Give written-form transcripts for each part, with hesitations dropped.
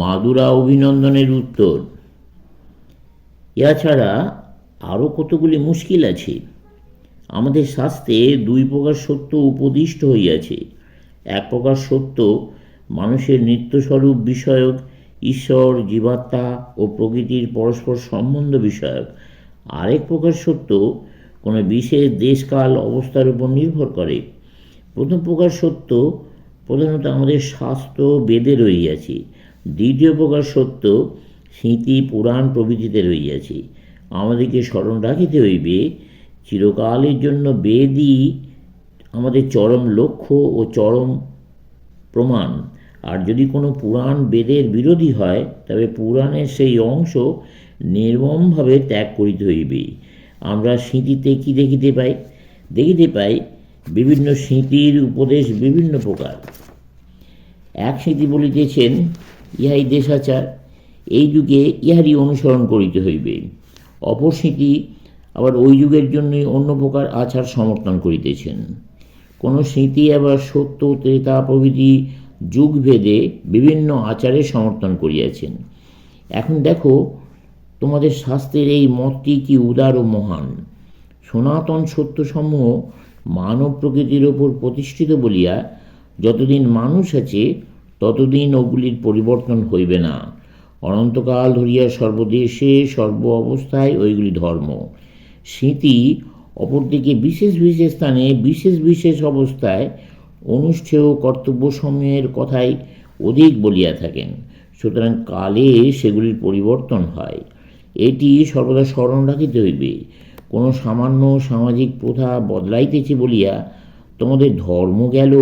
মাদুরা অভিনন্দনের উত্তর। এছাড়া আরও কতগুলি মুশকিল আছে। আমাদের শাস্ত্রে দুই প্রকার সত্য উপদিষ্ট হইয়াছে। এক প্রকার সত্য মানুষের নিত্যস্বরূপ বিষয়ক, ঈশ্বর, জীবাত্মা ও প্রকৃতির পরস্পর সম্বন্ধ বিষয়ক। আরেক প্রকার সত্য কোনো বিশেষ দেশকাল অবস্থার উপর নির্ভর করে। প্রথম প্রকার সত্য প্রধানত আমাদের শাস্ত্র বেদে রহিয়াছে। দ্বিতীয় প্রকার সত্য স্মৃতি, পুরাণ প্রভৃতিতে রহিয়াছে। আমাদেরকে স্মরণ রাখিতে হইবে, চিরকালের জন্য বেদই আমাদের চরম লক্ষ্য ও চরম প্রমাণ। আর যদি কোনো পুরাণ বেদের বিরোধী হয়, তবে পুরাণের সেই অংশ নির্মমভাবে ত্যাগ করিতে হইবে। আমরা স্মৃতিতে কি দেখিতে পাই বিভিন্ন স্মৃতির উপদেশ বিভিন্ন প্রকার। এক স্মৃতি বলিতেছেন, ইহাই দেশাচার, এই যুগে ইহারই অনুসরণ করিতে হইবে। অপর স্মৃতি আবার ওই যুগের জন্যই অন্য প্রকার আচার সমর্থন করিতেছেন। কোনো স্মৃতি আবার সত্য, ত্রেতা প্রভৃতি যুগভেদে বিভিন্ন আচারের সমর্থন করিয়াছেন। এখন দেখো, তোমাদের শাস্ত্রের এই মতটি কি উদার ও মহান। সনাতন সত্যসমূহ মানব প্রকৃতির ওপর প্রতিষ্ঠিত বলিয়া যতদিন মানুষ আছে ততদিন ওগুলির পরিবর্তন হইবে না। অনন্তকাল ধরিয়া সর্বদেশে সর্ব অবস্থায় ওইগুলি ধর্ম। স্মৃতি অপরদিকে বিশেষ বিশেষ স্থানে বিশেষ বিশেষ অবস্থায় অনুষ্ঠেয় কর্তব্যসমূহের কথাই অধিক বলিয়া থাকেন। সুতরাং কালে সেগুলির পরিবর্তন হয়, এটি সর্বদা স্মরণ রাখিতে হইবে। কোনো সামান্য সামাজিক প্রথা বদলাইতেছে বলিয়া তোমাদের ধর্ম গেল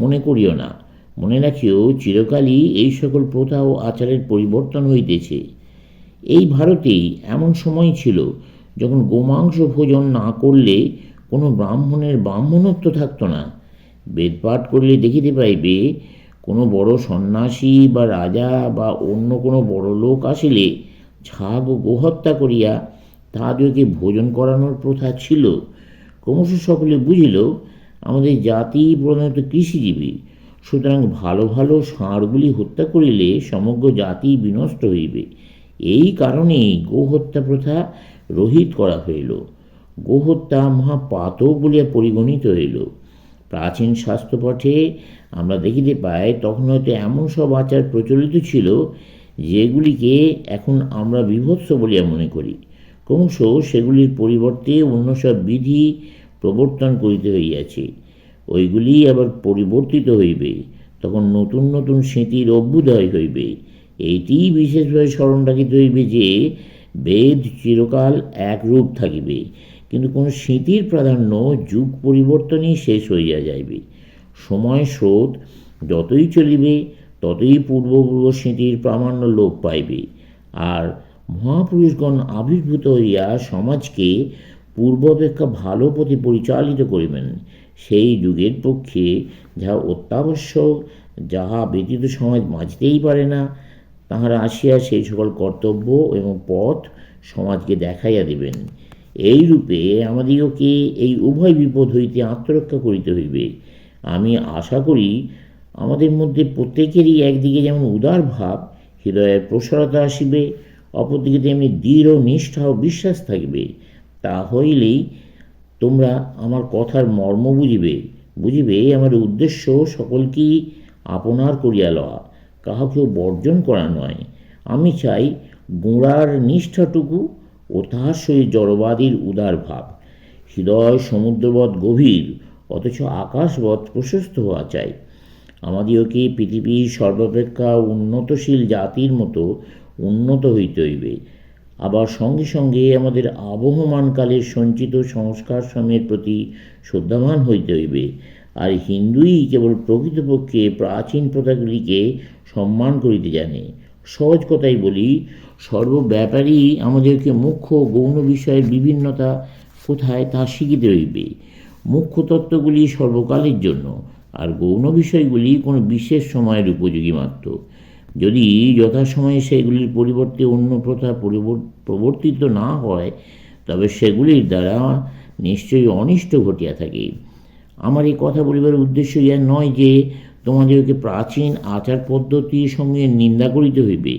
মনে করিও না। মনে রাখিও, চিরকালই এই সকল প্রথা ও আচারের পরিবর্তন হইতেছে। এই ভারতেই এমন সময় ছিল যখন গোমাংস ভোজন না করলে কোনো ব্রাহ্মণের ব্রাহ্মণত্ব থাকত না। বেদপাঠ করলে দেখিতে পাইবে, কোনো বড় সন্ন্যাসী বা রাজা বা অন্য কোনো বড় লোক আসিলে ছাগ ও গোহত্যা করিয়া তাহাদেরকে ভোজন করানোর প্রথা ছিল। ক্রমশ সকলে বুঝিল, আমাদের জাতি প্রধানত কৃষিজীবী, সুতরাং ভালো ভালো ষাঁড়গুলি হত্যা করিলে সমগ্র জাতি বিনষ্ট হইবে। এই কারণেই গোহত্যা প্রথা রহিত করা হইল। গোহত্যা মহাপাতক বলিয়া পরিগণিত হইল। প্রাচীন শাস্ত্রপাঠে আমরা দেখিতে পাই, তখন হয়তো এমন সব আচার প্রচলিত ছিল যেগুলিকে এখন আমরা বিভৎস বলিয়া মনে করি। ক্রমশ সেগুলির পরিবর্তে অন্য সব বিধি প্রবর্তন করিতে হইয়াছে। ওইগুলি আবার পরিবর্তিত হইবে। তখন নতুন নতুন স্মৃতির অভ্যুদয় হইবে। এইটিই বিশেষভাবে স্মরণ রাখিতে হইবে যে বেদ চিরকাল একরূপ থাকিবে, কিন্তু কোনো স্মৃতির প্রাধান্য যুগ পরিবর্তনই শেষ হইয়া যাইবে। সময় স্রোত যতই চলিবে ততই পূর্বপূর্ব স্মৃতির প্রামাণ্য লোপ পাইবে, আর মহাপুরুষগণ আবির্ভূত হইয়া সমাজকে পূর্বাপেক্ষা ভালো পথে পরিচালিত করিবেন। সেই যুগের পক্ষে যাহা অত্যাবশ্যক, যাহা ব্যতীত সমাজ বাঁচতেই পারে না, তাহারা আসিয়া সেই সকল কর্তব্য এবং পথ সমাজকে দেখাইয়া দিবেন। এই রূপে আমাদিগকে এই উভয় বিপদ হইতে আত্মরক্ষা করিতে হইবে। আমি আশা করি আমাদের মধ্যে প্রত্যেকেরই একদিকে যেমন উদার ভাব, হৃদয়ের প্রসারতা আসিবে, অপরদিকে তেমনি দৃঢ় নিষ্ঠা ও বিশ্বাস থাকিবে। তা হইলেই তোমরা আমার কথার মর্ম বুঝিবে আমার উদ্দেশ্য সকলকেই আপনার করিয়া লওয়া, কাহাকেও বর্জন করা নয়। আমি চাই গোড়ার নিষ্ঠাটুকু ও তাহার সহিত জড়বাদীর উদার ভাব। হৃদয় সমুদ্রবৎ গভীর, অথচ আকাশবৎ প্রশস্ত হওয়া চাই। আমাদিওকে পৃথিবীর সর্বাপেক্ষা উন্নতশীল জাতির মতো উন্নত হইতে হইবে। আবার সঙ্গে সঙ্গে আমাদের আবহমানকালের সঞ্চিত সংস্কার সমূহের প্রতি শ্রদ্ধাবান হইতে হইবে। আর হিন্দুই কেবল প্রকৃতপক্ষে প্রাচীন প্রথাগুলিকে সম্মান করিতে জানে। সহজ কথাই বলি, সর্বব্যাপারই আমাদেরকে মুখ্য গৌণ বিষয়ের বিভিন্নতা কোথায় তা শিখিতে হইবে। মুখ্য তত্ত্বগুলি সর্বকালের জন্য, আর গৌণ বিষয়গুলি কোনো বিশেষ সময়ের উপযোগী মাত্র। যদি যথাসময়ে সেগুলির পরিবর্তে অন্য প্রথা প্রবর্তিত না হয়, তবে সেগুলির দ্বারা নিশ্চয়ই অনিষ্ট ঘটিয়া থাকে। আমার এই কথা বলিবার উদ্দেশ্য ইহা নয় যে তোমাদেরকে প্রাচীন আচার পদ্ধতির সঙ্গে নিন্দা করিতে হইবে?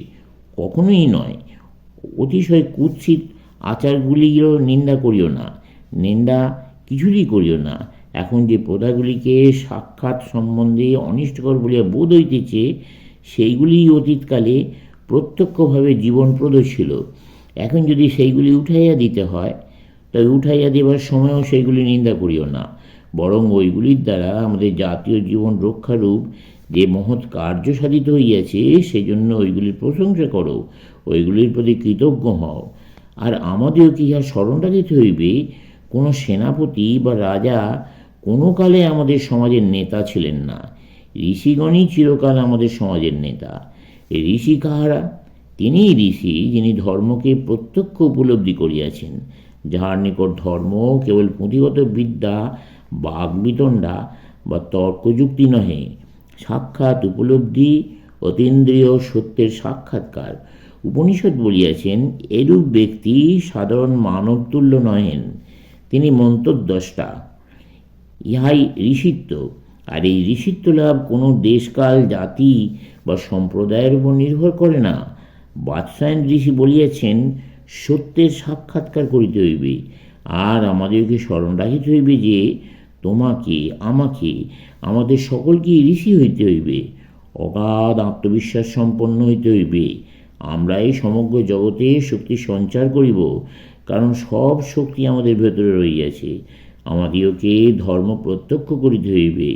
কখনোই নয়। অতিশয় কুৎসিত আচারগুলিরও নিন্দা করিও না, নিন্দা কিছুতেই করিও না। এখন যে প্রথাগুলিকে সাক্ষাৎ সম্বন্ধে অনিষ্টকর বলিয়া বোধ হইতেছে, সেইগুলি অতীতকালে প্রত্যক্ষভাবে জীবনপ্রদ ছিল। এখন যদি সেইগুলি উঠাইয়া দিতে হয়, তবে উঠাইয়া দেবার সময়ও সেইগুলি নিন্দা করিও না, বরং ওইগুলির দ্বারা আমাদের জাতীয় জীবন রক্ষারূপ যে মহৎ কার্য সাধিত হইয়াছে, সেজন্য ওইগুলির প্রশংসা করো, ওইগুলির প্রতি কৃতজ্ঞ হও। আর আমাদেরকে ইহা স্মরণ রাখিতে হইবে, কোনো সেনাপতি বা রাজা কোনো কালে আমাদের সমাজের নেতা ছিলেন না। ঋষিগণই চিরকাল আমাদের সমাজের নেতা। ঋষি কাহারা? তিনিই ঋষি, যিনি ধর্মকে প্রত্যক্ষ উপলব্ধি করিয়াছেন, যাহার নিকট ধর্ম কেবল পুঁথিগত বিদ্যা, বাগ্বিতণ্ডা বা তর্কযুক্তি নহে, সাক্ষাৎ উপলব্ধি, অতীন্দ্রিয় সত্যের সাক্ষাৎকার। উপনিষদ বলিয়াছেন, এরূপ ব্যক্তি সাধারণ মানবতুল্য নহেন, তিনি মন্ত্রদ্রষ্টা। ইহাই ঋষিত্ব। আর এই ঋষিত্ব লাভ কোনো দেশকাল, জাতি বা সম্প্রদায়ের উপর নির্ভর করে না। বাদশায়ন ঋষি বলিয়াছেন, সত্যের সাক্ষাৎকার করিতে হইবে। আর আমাদেরকে স্মরণ রাখিতে হইবে যে তোমাকে, আমাকে, আমাদের সকলকেই ঋষি হইতে হইবে, অগাধ আত্মবিশ্বাস সম্পন্ন হইতে হইবে। আমরা এই সমগ্র জগতে শক্তি সঞ্চার করিব, কারণ সব শক্তি আমাদের ভেতরে রহিয়াছে। আমাদিওকে ধর্ম প্রত্যক্ষ করিতে হইবে,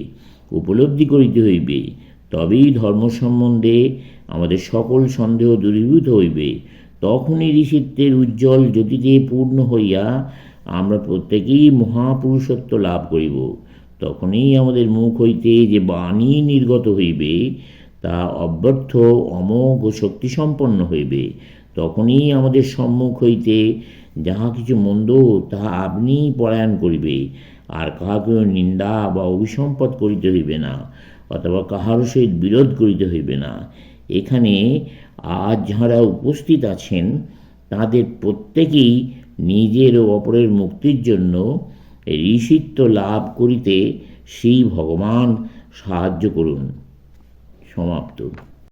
উপলব্ধি করিতে হইবে, তবেই ধর্ম সম্বন্ধে আমাদের সকল সন্দেহ দূরীভূত হইবে। তখনই ঋষিত্বের উজ্জ্বল জ্যোতিতে পূর্ণ হইয়া আমরা প্রত্যেকেই মহাপুরুষত্ব লাভ করিব। তখনই আমাদের মুখ হইতে যে বাণী নির্গত হইবে, তা অব্যর্থ, অমোঘ ও শক্তিসম্পন্ন হইবে। তখনই আমাদের সম্মুখ হইতে যাহা কিছু মন্দ, তাহা আপনিই পলায়ন করিবে, আর কাহাকেও নিন্দা বা অভিসম্পাদ করিতে হইবে না, অথবা কাহারও সহিত বিরোধ করিতে হইবে না। এখানে আজ যাঁরা উপস্থিত আছেন, তাদের প্রত্যেকেই নিজের ও অপরের মুক্তির জন্য ঋষিত্ব লাভ করিতে শ্রী ভগবান সাহায্য করুন। সমাপ্ত।